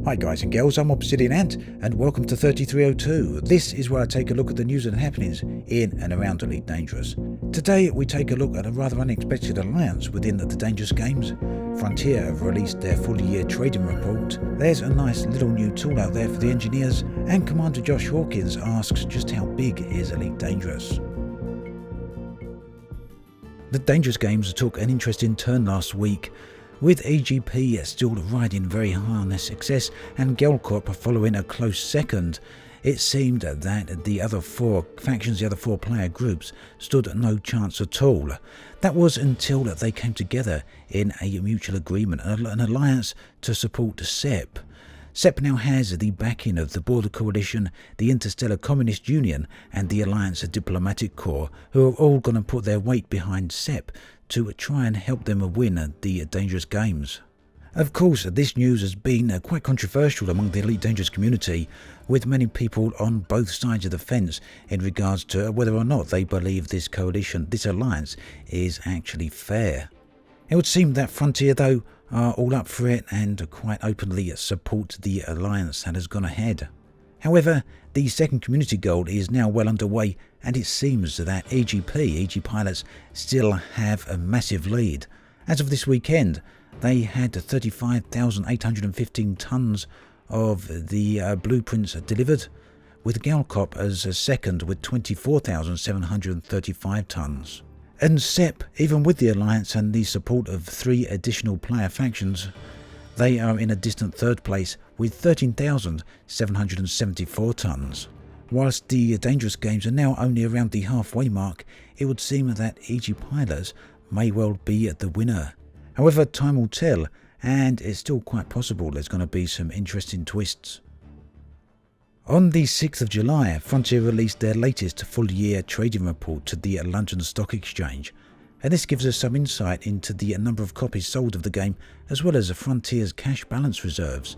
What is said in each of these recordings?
Hi guys and girls, I'm Obsidian Ant and welcome to 3302. This is where I take a look at the news and happenings in and around Elite Dangerous. Today we take a look at a rather unexpected alliance within the Dangerous games. Frontier have released their full year trading report. There's a nice little new tool out there for the engineers, and Commander Josh Hawkins asks just how big is Elite Dangerous. The Dangerous games took an interesting turn last week, with EGP still riding very high on their success and Gelcorp following a close second. It seemed that the other four factions, the other four player groups, stood no chance at all. That was until they came together in a mutual agreement, an alliance to support SEPP. SEPP now has the backing of the Border Coalition, the Interstellar Communist Union and the Alliance Diplomatic Corps, who are all going to put their weight behind SEPP to try and help them win the Dangerous games. Of course, this news has been quite controversial among the Elite Dangerous community, with many people on both sides of the fence in regards to whether or not they believe this coalition, this alliance, is actually fair. It would seem that Frontier, though, are all up for it and quite openly support the alliance that has gone ahead. However, the second community goal is now well underway, and it seems that EG pilots still have a massive lead. As of this weekend, they had 35,815 tonnes of the blueprints delivered, with Gelcorp as a second with 24,735 tonnes. And SEPP, even with the alliance and the support of 3 additional player factions, they are in a distant third place with 13,774 tonnes. Whilst the Dangerous games are now only around the halfway mark, it would seem that EG pilots may well be the winner. However, time will tell, and it's still quite possible there's going to be some interesting twists. On the 6th of July, Frontier released their latest full-year trading report to the London Stock Exchange, and this gives us some insight into the number of copies sold of the game, as well as Frontier's cash balance reserves.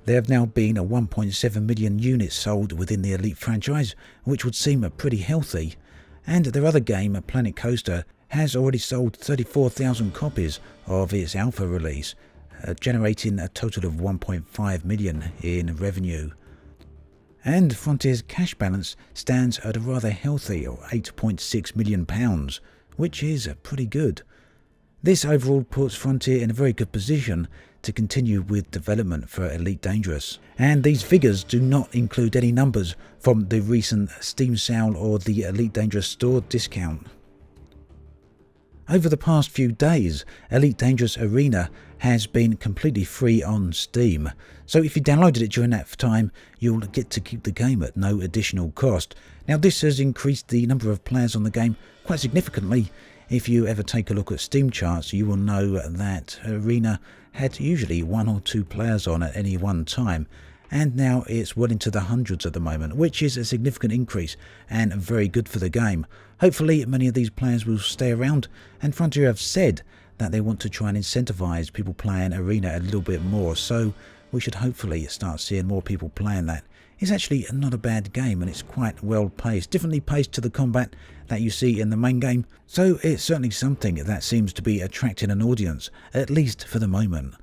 There have now been 1.7 million units sold within the Elite franchise, which would seem pretty healthy, and their other game, Planet Coaster, has already sold 34,000 copies of its alpha release, generating a total of 1.5 million in revenue. And Frontier's cash balance stands at a rather healthy £8.6 million, which is pretty good. This overall puts Frontier in a very good position to continue with development for Elite Dangerous. And these figures do not include any numbers from the recent Steam sale or the Elite Dangerous store discount. Over the past few days, Elite Dangerous Arena has been completely free on Steam, so if you downloaded it during that time, you'll get to keep the game at no additional cost. Now, this has increased the number of players on the game quite significantly. If you ever take a look at Steam charts, you will know that Arena had usually 1 or 2 players on at any one time, and now it's well into the hundreds at the moment, which is a significant increase and very good for the game. Hopefully many of these players will stay around, and Frontier have said that they want to try and incentivize people playing Arena a little bit more, so we should hopefully start seeing more people playing that. It's actually not a bad game, and it's quite well paced, differently paced to the combat that you see in the main game, so it's certainly something that seems to be attracting an audience, at least for the moment.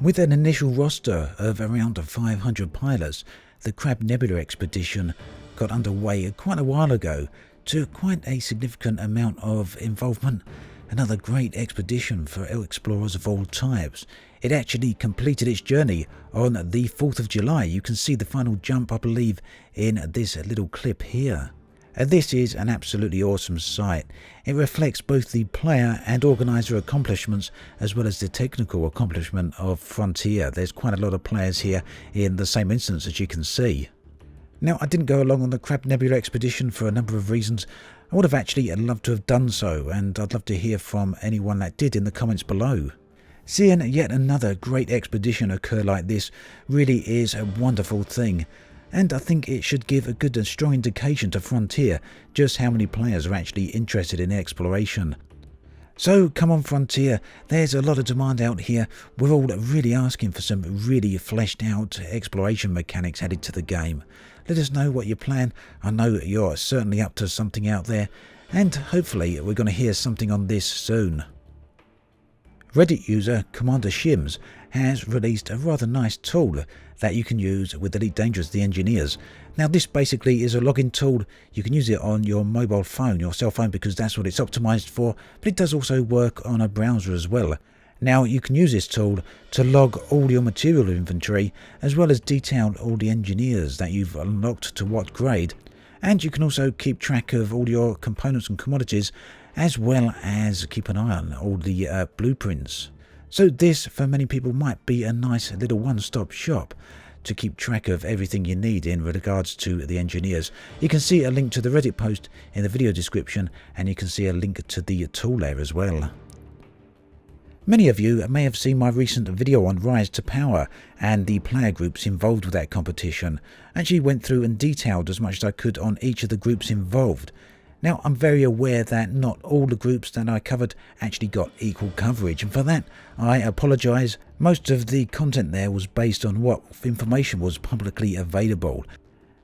With an initial roster of around 500 pilots, the Crab Nebula expedition got underway quite a while ago to quite a significant amount of involvement. Another great expedition for explorers of all types. It actually completed its journey on the 4th of July. You can see the final jump, I believe, in this little clip here. This is an absolutely awesome sight. It reflects both the player and organizer accomplishments as well as the technical accomplishment of Frontier. There's quite a lot of players here in the same instance, as you can see. Now, I didn't go along on the Crab Nebula expedition for a number of reasons. I would have actually loved to have done so, and I'd love to hear from anyone that did in the comments below. Seeing yet another great expedition occur like this really is a wonderful thing, and I think it should give a good and strong indication to Frontier just how many players are actually interested in exploration. So come on Frontier, there's a lot of demand out here. We're all really asking for some really fleshed out exploration mechanics added to the game. Let us know what you plan. I know you're certainly up to something out there, and hopefully we're going to hear something on this soon. Reddit user Commander Shims has released a rather nice tool that you can use with Elite Dangerous, the engineers. Now this basically is a login tool. You can use it on your mobile phone, your cell phone, because that's what it's optimized for, but it does also work on a browser as well. Now you can use this tool to log all your material inventory, as well as detail all the engineers that you've unlocked to what grade, and you can also keep track of all your components and commodities, as well as keep an eye on all the blueprints. So this, for many people, might be a nice little one-stop shop to keep track of everything you need in regards to the engineers. You can see a link to the Reddit post in the video description, and you can see a link to the tool there as well. Many of you may have seen my recent video on Rise to Power and the player groups involved with that competition. I actually went through and detailed as much as I could on each of the groups involved. Now, I'm very aware that not all the groups that I covered actually got equal coverage, and for that I apologise. Most of the content there was based on what information was publicly available.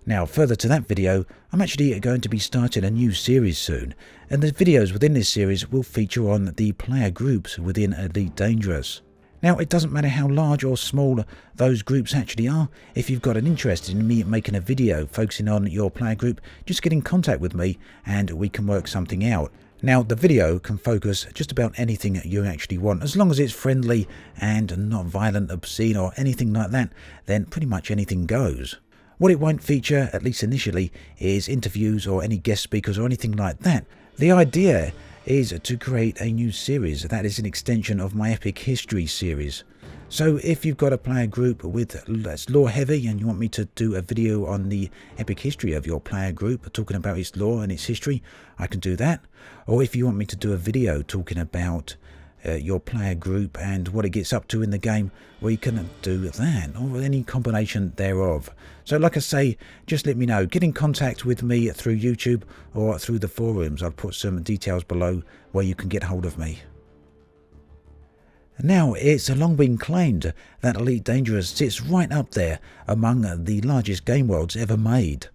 Now, further to that video, I'm actually going to be starting a new series soon, and the videos within this series will feature on the player groups within Elite Dangerous. Now, it doesn't matter how large or small those groups actually are. If you've got an interest in me making a video focusing on your player group, just get in contact with me and we can work something out. Now, the video can focus just about anything you actually want, as long as it's friendly and not violent, obscene or anything like that, then pretty much anything goes. What it won't feature, at least initially, is interviews or any guest speakers or anything like that. The idea is to create a new series that is an extension of my Epic History series. So if you've got a player group that's lore heavy and you want me to do a video on the epic history of your player group, talking about its lore and its history, I can do that. Or if you want me to do a video talking about your player group and what it gets up to in the game, we can do that, or any combination thereof. So like I say, just let me know. Get in contact with me through YouTube or through the forums. I'll put some details below where you can get hold of me. Now, it's long been claimed that Elite Dangerous sits right up there among the largest game worlds ever made.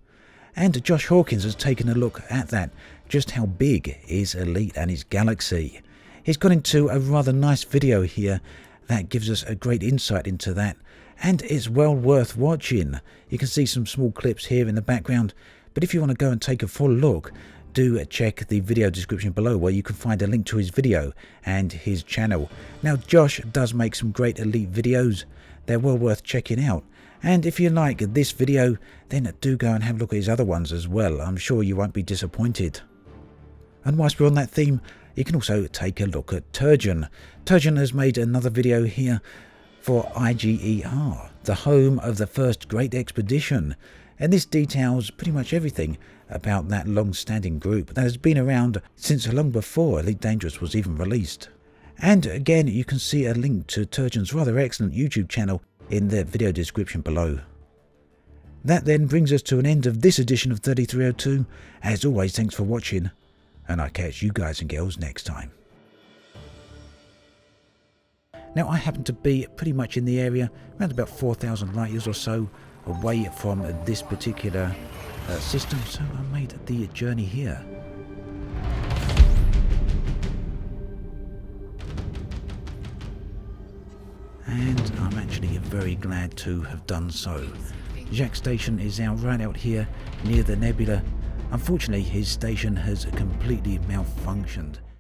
And Josh Hawkins has taken a look at that, just how big is Elite and its galaxy. He's got into a rather nice video here that gives us a great insight into that, and it's well worth watching. You can see some small clips here in the background, but if you want to go and take a full look, do check the video description below where you can find a link to his video and his channel. Now, Josh does make some great Elite videos. They're well worth checking out. And if you like this video, then do go and have a look at his other ones as well. I'm sure you won't be disappointed. And whilst we're on that theme, you can also take a look at Turjan. Turjan has made another video here for IGER, the home of the first Great Expedition. And this details pretty much everything about that long-standing group that has been around since long before Elite Dangerous was even released. And again, you can see a link to Turjan's rather excellent YouTube channel in the video description below. That then brings us to an end of this edition of 3302. As always, thanks for watching, and I'll catch you guys and girls next time. Now, I happen to be pretty much in the area, around about 4,000 light years or so away from this particular system, so I made the journey here. And I'm actually very glad to have done so. Jack's station is right out here near the nebula. Unfortunately, his station has completely malfunctioned.